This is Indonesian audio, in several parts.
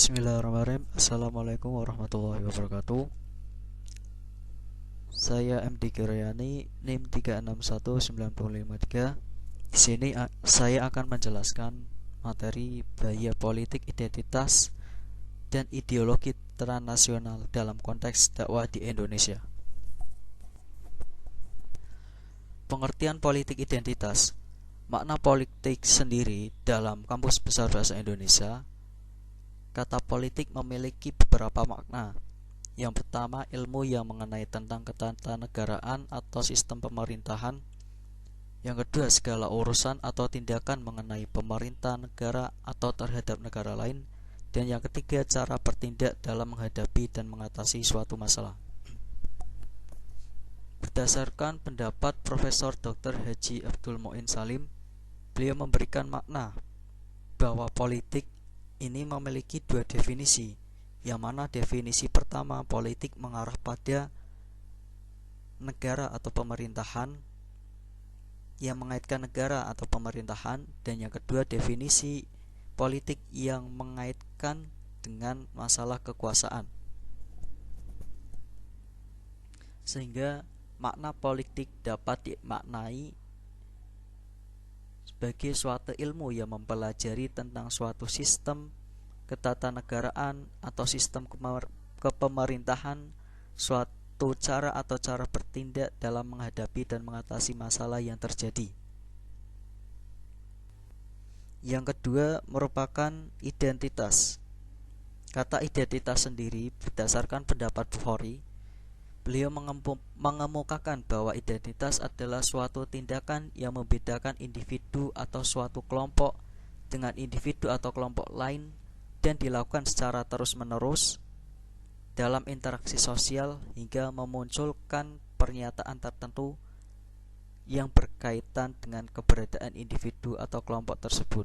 Bismillahirrahmanirrahim. Assalamualaikum warahmatullahi wabarakatuh. Saya MD Kiryani, NIM 361953. Di sini saya akan menjelaskan materi bahaya politik identitas dan ideologi transnasional dalam konteks dakwah di Indonesia. Pengertian politik identitas. Makna politik sendiri dalam Kamus Besar Bahasa Indonesia. Kata politik memiliki beberapa makna. Yang pertama, ilmu yang mengenai tentang ketatanegaraan atau sistem pemerintahan. Yang kedua, segala urusan atau tindakan mengenai pemerintah negara atau terhadap negara lain. Dan yang ketiga, cara bertindak dalam menghadapi dan mengatasi suatu masalah. Berdasarkan pendapat Profesor Dr. Haji Abdul Muin Salim, beliau memberikan makna bahwa politik ini memiliki dua definisi, yang mana definisi pertama, politik mengarah pada negara atau pemerintahan, yang mengaitkan negara atau pemerintahan, dan yang kedua definisi politik yang mengaitkan dengan masalah kekuasaan. Sehingga makna politik dapat dimaknai sebagai suatu ilmu yang mempelajari tentang suatu sistem ketatanegaraan atau sistem kepemerintahan, suatu cara atau cara bertindak dalam menghadapi dan mengatasi masalah yang terjadi. Yang kedua merupakan identitas. Kata identitas sendiri berdasarkan pendapat Bukhari, beliau mengemukakan bahwa identitas adalah suatu tindakan yang membedakan individu atau suatu kelompok dengan individu atau kelompok lain dan dilakukan secara terus-menerus dalam interaksi sosial hingga memunculkan pernyataan tertentu yang berkaitan dengan keberadaan individu atau kelompok tersebut.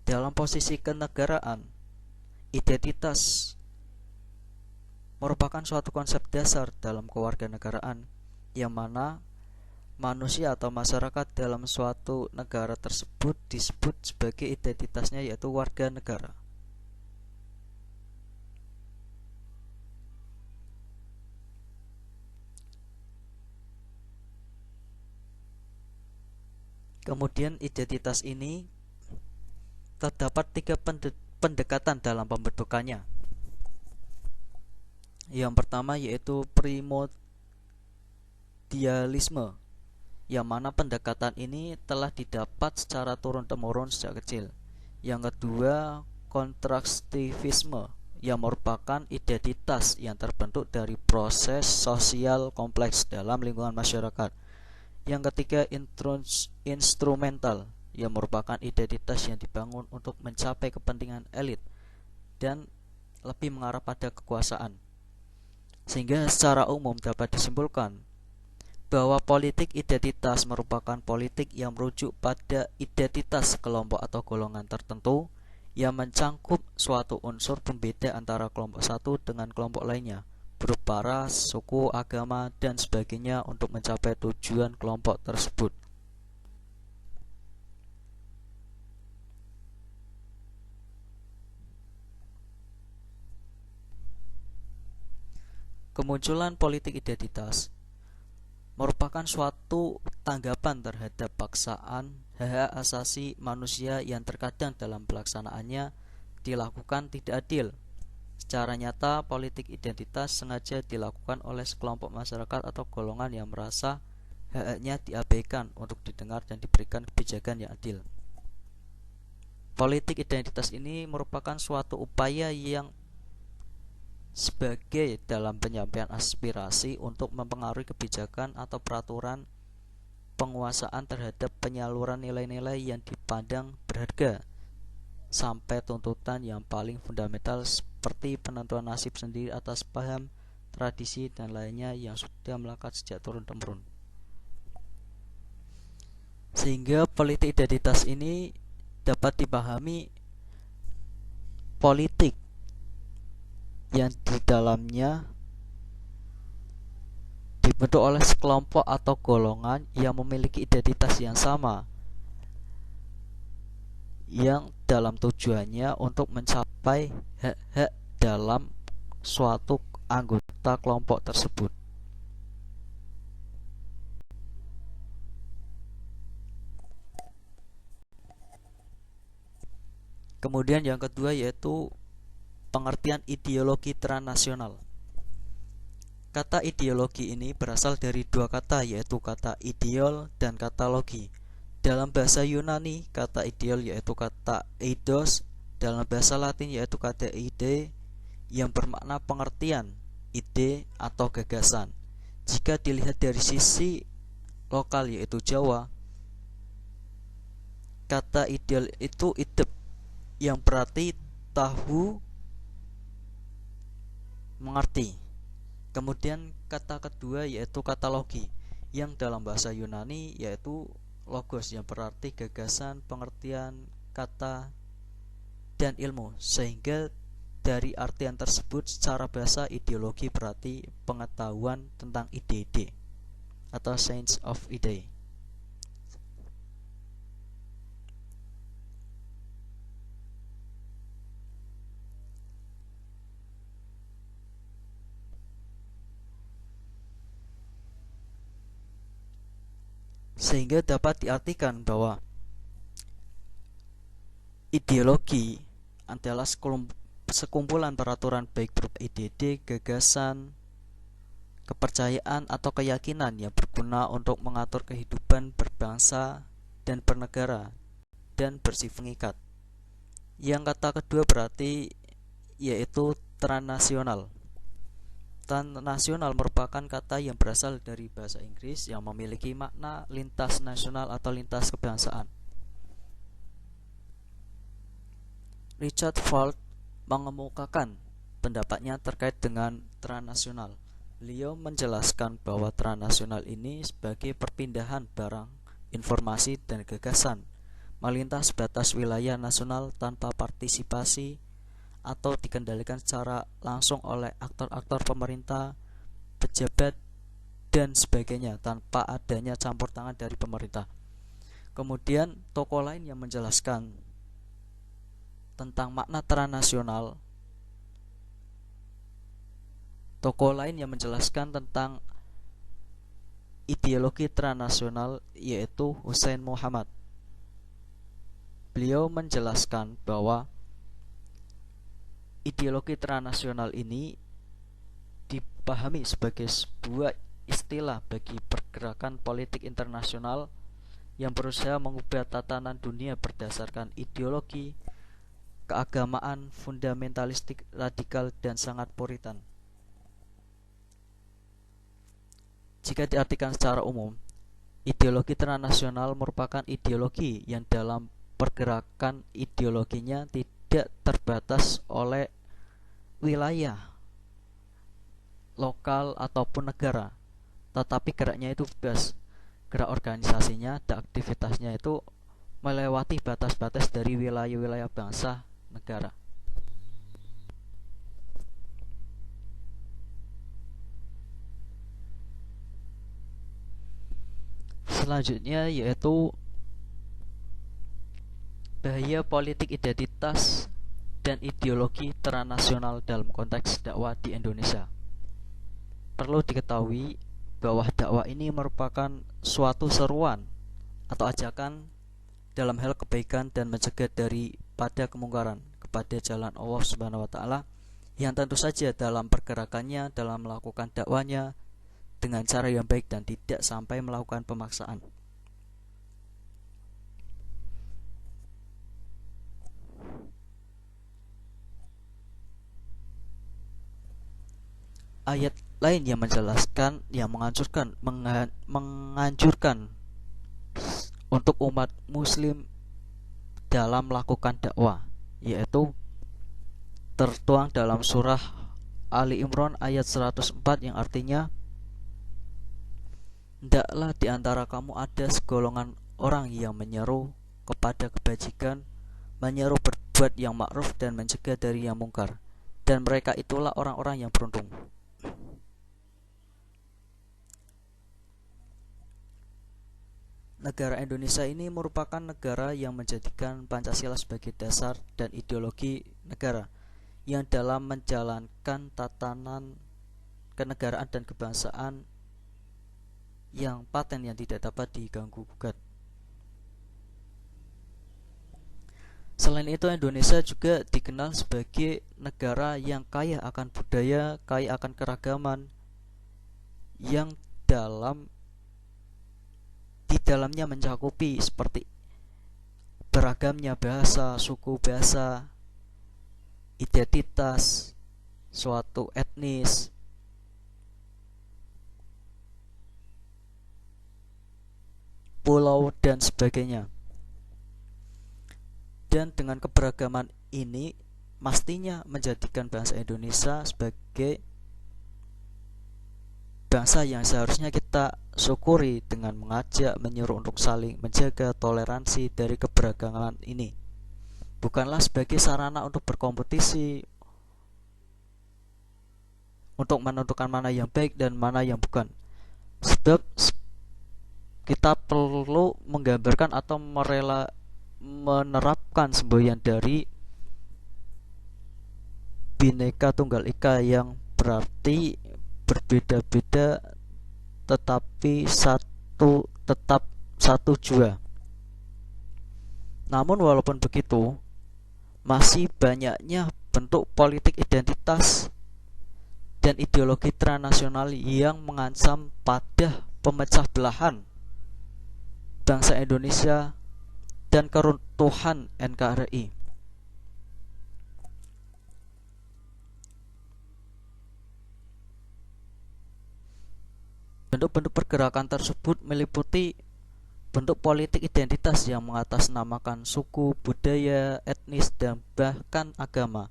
Dalam posisi kenegaraan, identitas merupakan suatu konsep dasar dalam kewarganegaraan yang mana manusia atau masyarakat dalam suatu negara tersebut disebut sebagai identitasnya, yaitu warga negara. Kemudian identitas ini terdapat tiga pendekatan dalam pembentukannya. Yang pertama yaitu primordialisme, yang mana pendekatan ini telah didapat secara turun-temurun sejak kecil. Yang kedua, konstruktivisme, yang merupakan identitas yang terbentuk dari proses sosial kompleks dalam lingkungan masyarakat. Yang ketiga, instrumental, yang merupakan identitas yang dibangun untuk mencapai kepentingan elit dan lebih mengarah pada kekuasaan. Sehingga secara umum dapat disimpulkan bahwa politik identitas merupakan politik yang merujuk pada identitas kelompok atau golongan tertentu yang mencangkup suatu unsur pembeda antara kelompok satu dengan kelompok lainnya, berupa ras, suku, agama, dan sebagainya untuk mencapai tujuan kelompok tersebut. Kemunculan politik identitas merupakan suatu tanggapan terhadap paksaan hak asasi manusia yang terkadang dalam pelaksanaannya dilakukan tidak adil. Secara nyata, politik identitas sengaja dilakukan oleh sekelompok masyarakat atau golongan yang merasa haknya diabaikan untuk didengar dan diberikan kebijakan yang adil. Politik identitas ini merupakan suatu upaya yang sebagai dalam penyampaian aspirasi untuk mempengaruhi kebijakan atau peraturan penguasaan terhadap penyaluran nilai-nilai yang dipandang berharga sampai tuntutan yang paling fundamental seperti penentuan nasib sendiri atas paham, tradisi, dan lainnya yang sudah melekat sejak turun-temurun. Sehingga politik identitas ini dapat dipahami politik yang di dalamnya dibentuk oleh sekelompok atau golongan yang memiliki identitas yang sama, yang dalam tujuannya untuk mencapai hak-hak dalam suatu anggota kelompok tersebut. Kemudian yang kedua yaitu pengertian ideologi transnasional. Kata ideologi ini berasal dari dua kata, yaitu kata ideol dan kata logi. Dalam bahasa Yunani, kata ideol yaitu kata eidos, dalam bahasa Latin yaitu kata ide, yang bermakna pengertian, ide atau gagasan. Jika dilihat dari sisi lokal yaitu Jawa, kata ideol itu idep, yang berarti tahu, mengerti. Kemudian kata kedua yaitu kata logi, yang dalam bahasa Yunani yaitu logos, yang berarti gagasan, pengertian, kata, dan ilmu. Sehingga dari artian tersebut secara bahasa ideologi berarti pengetahuan tentang ide-ide atau science of idea. Sehingga dapat diartikan bahwa ideologi adalah sekumpulan peraturan baik berupa ide-ide, gagasan, kepercayaan atau keyakinan yang berguna untuk mengatur kehidupan berbangsa dan bernegara dan bersifat mengikat. Yang kata kedua berarti yaitu transnasional. Transnasional merupakan kata yang berasal dari bahasa Inggris yang memiliki makna lintas nasional atau lintas kebangsaan. Richard Ford mengemukakan pendapatnya terkait dengan transnasional. Beliau menjelaskan bahwa transnasional ini sebagai perpindahan barang, informasi, dan gagasan melintas batas wilayah nasional tanpa partisipasi atau dikendalikan secara langsung oleh aktor-aktor pemerintah, pejabat, dan sebagainya tanpa adanya campur tangan dari pemerintah. Kemudian tokoh lain yang menjelaskan tentang makna transnasional, tokoh lain yang menjelaskan tentang ideologi transnasional yaitu Hussein Muhammad. Beliau menjelaskan bahwa ideologi transnasional ini dipahami sebagai sebuah istilah bagi pergerakan politik internasional yang berusaha mengubah tatanan dunia berdasarkan ideologi keagamaan fundamentalistik, radikal, dan sangat puritan. Jika diartikan secara umum, ideologi transnasional merupakan ideologi yang dalam pergerakan ideologinya tidak terbatas oleh wilayah, lokal, ataupun negara, tetapi geraknya itu bebas. Gerak organisasinya dan aktivitasnya itu melewati batas-batas dari wilayah-wilayah bangsa, negara. Selanjutnya yaitu bahaya politik identitas dan ideologi transnasional dalam konteks dakwah di Indonesia. Perlu diketahui bahwa dakwah ini merupakan suatu seruan atau ajakan dalam hal kebaikan dan mencegah daripada kemungkaran kepada jalan Allah Subhanahu wa taala, yang tentu saja dalam pergerakannya, dalam melakukan dakwahnya dengan cara yang baik dan tidak sampai melakukan pemaksaan. Ayat lain yang menjelaskan, yang menganjurkan untuk umat muslim dalam melakukan dakwah, yaitu tertuang dalam surah Ali Imran ayat 104 yang artinya, hendaklah di antara kamu ada segolongan orang yang menyeru kepada kebajikan, menyeru berbuat yang ma'ruf dan mencegah dari yang mungkar, dan mereka itulah orang-orang yang beruntung. Negara Indonesia ini merupakan negara yang menjadikan Pancasila sebagai dasar dan ideologi negara, yang dalam menjalankan tatanan kenegaraan dan kebangsaan yang paten yang tidak dapat diganggu gugat. Selain itu, Indonesia juga dikenal sebagai negara yang kaya akan budaya, kaya akan keragaman, yang di dalamnya mencakupi seperti beragamnya bahasa, suku bahasa, identitas suatu etnis, pulau, dan sebagainya. Dan dengan keberagaman ini mestinya menjadikan bangsa Indonesia sebagai bangsa yang seharusnya kita syukuri dengan mengajak, menyuruh untuk saling menjaga toleransi dari keberagaman ini. Bukanlah sebagai sarana untuk berkompetisi, untuk menentukan mana yang baik dan mana yang bukan. Sebab kita perlu menggambarkan atau menerapkan semboyan dari Bhinneka Tunggal Ika, yang berarti berbeda-beda tetapi tetap satu jua. Namun walaupun begitu, masih banyaknya bentuk politik identitas dan ideologi transnasional yang mengancam pada pemecah belahan bangsa Indonesia dan keruntuhan NKRI. Bentuk-bentuk pergerakan tersebut meliputi bentuk politik identitas yang mengatasnamakan suku, budaya, etnis, dan bahkan agama,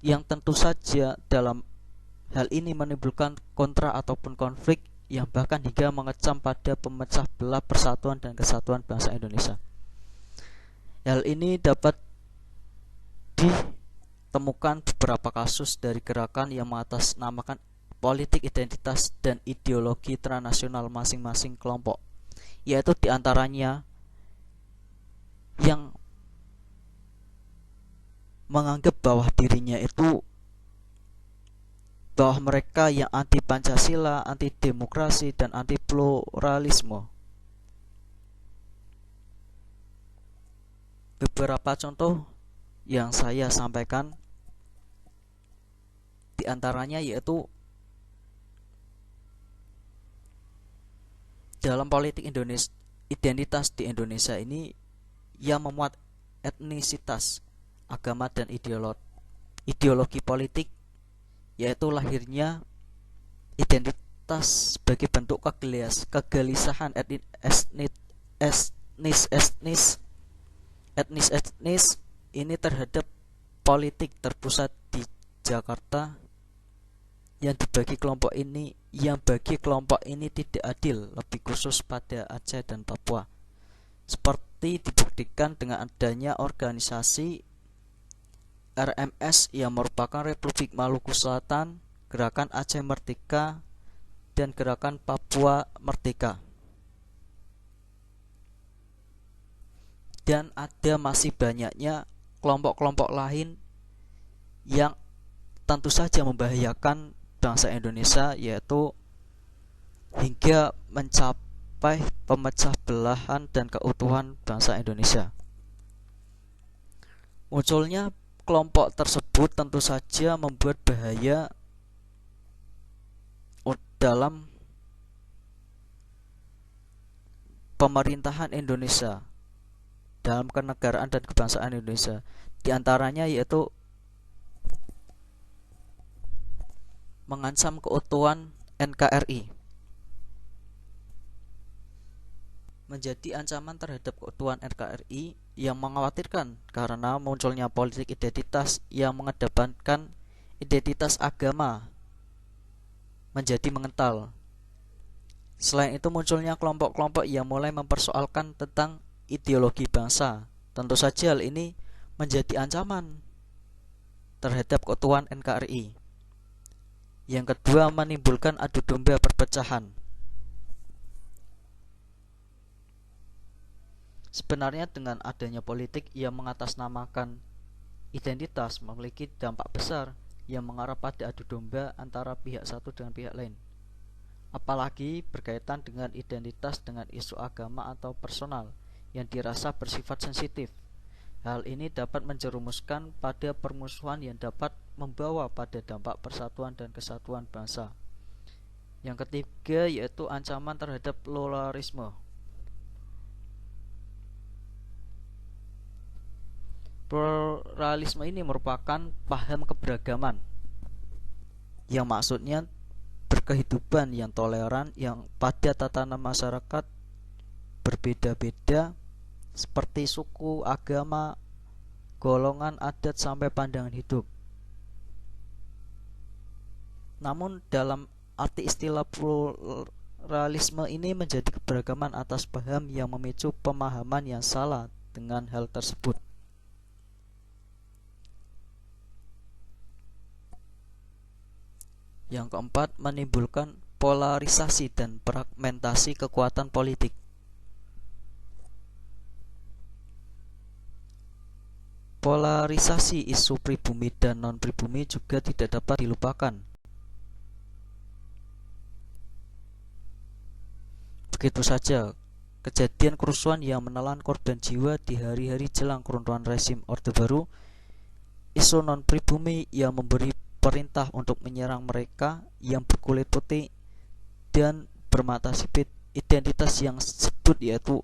yang tentu saja dalam hal ini menimbulkan kontra ataupun konflik yang bahkan hingga mengecam pada pemecah belah persatuan dan kesatuan bangsa Indonesia. Hal ini dapat ditemukan beberapa kasus dari gerakan yang mengatasnamakan politik identitas dan ideologi transnasional masing-masing kelompok, yaitu diantaranya yang menganggap bahwa dirinya itu bahwa mereka yang anti Pancasila, anti demokrasi, dan anti pluralisme. Beberapa contoh yang saya sampaikan diantaranya yaitu dalam politik identitas di Indonesia ini yang memuat etnisitas, agama, dan ideologi politik, yaitu lahirnya identitas sebagai bentuk kegelisahan etnis ini terhadap politik terpusat di Jakarta, yang bagi kelompok ini tidak adil, lebih khusus pada Aceh dan Papua, seperti dibuktikan dengan adanya organisasi RMS yang merupakan Republik Maluku Selatan, Gerakan Aceh Merdeka, dan Gerakan Papua Merdeka. Dan ada masih banyaknya kelompok-kelompok lain yang tentu saja membahayakan bangsa Indonesia, yaitu hingga mencapai pemecah belahan dan keutuhan bangsa Indonesia. Munculnya kelompok tersebut tentu saja membuat bahaya dalam pemerintahan Indonesia, dalam kenegaraan dan kebangsaan Indonesia. Di antaranya yaitu mengancam keutuhan NKRI, menjadi ancaman terhadap keutuhan NKRI yang mengkhawatirkan karena munculnya politik identitas yang mengedepankan identitas agama menjadi mengental. Selain itu, munculnya kelompok-kelompok yang mulai mempersoalkan tentang ideologi bangsa. Tentu saja hal ini menjadi ancaman terhadap keutuhan NKRI. Yang kedua, menimbulkan adu domba perpecahan. Sebenarnya dengan adanya politik yang mengatasnamakan identitas memiliki dampak besar yang mengarah pada adu domba antara pihak satu dengan pihak lain. Apalagi berkaitan dengan identitas dengan isu agama atau personal yang dirasa bersifat sensitif. Hal ini dapat menjerumuskan pada permusuhan yang dapat membawa pada dampak persatuan dan kesatuan bangsa. Yang ketiga yaitu ancaman terhadap pluralisme. Pluralisme ini merupakan paham keberagaman yang maksudnya berkehidupan yang toleran yang pada tatanan masyarakat berbeda-beda seperti suku, agama, golongan, adat, sampai pandangan hidup. Namun dalam arti istilah pluralisme ini menjadi keberagaman atas paham yang memicu pemahaman yang salah dengan hal tersebut. Yang keempat, menimbulkan polarisasi dan fragmentasi kekuatan politik. Polarisasi isu pribumi dan non-pribumi juga tidak dapat dilupakan. Begitu saja, kejadian kerusuhan yang menelan korban jiwa di hari-hari jelang keruntuhan rezim Orde Baru, isu non-pribumi yang memberi perintah untuk menyerang mereka yang berkulit putih dan bermata sipit, identitas yang disebut yaitu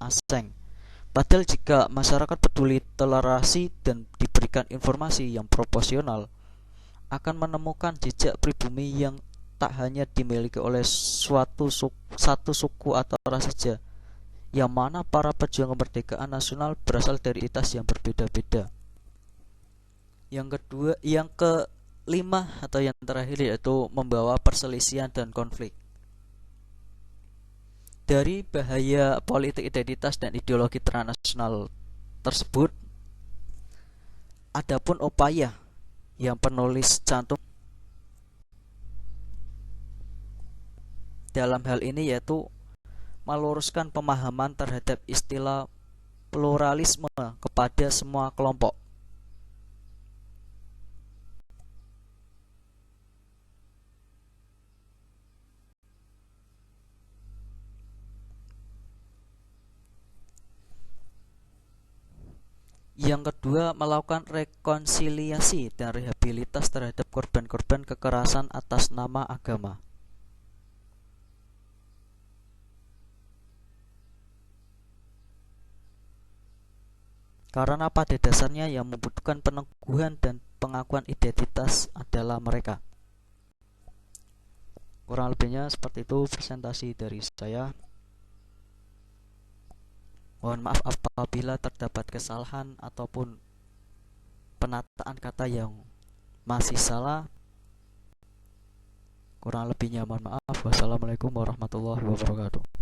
asing. Padahal jika masyarakat peduli toleransi dan diberikan informasi yang proporsional, akan menemukan jejak pribumi yang tak hanya dimiliki oleh satu suku atau ras saja, yang mana para pejuang kemerdekaan nasional berasal dari identitas yang berbeda-beda. Yang kelima atau yang terakhir yaitu membawa perselisihan dan konflik. Dari bahaya politik identitas dan ideologi transnasional tersebut, adapun upaya yang penulis cantum dalam hal ini yaitu meluruskan pemahaman terhadap istilah pluralisme kepada semua kelompok. Yang kedua, melakukan rekonsiliasi dan rehabilitas terhadap korban-korban kekerasan atas nama agama. Karena pada dasarnya yang membutuhkan peneguhan dan pengakuan identitas adalah mereka. Kurang lebihnya seperti itu presentasi dari saya. Mohon maaf apabila terdapat kesalahan ataupun penataan kata yang masih salah. Kurang lebihnya mohon maaf. Wassalamualaikum warahmatullahi wabarakatuh.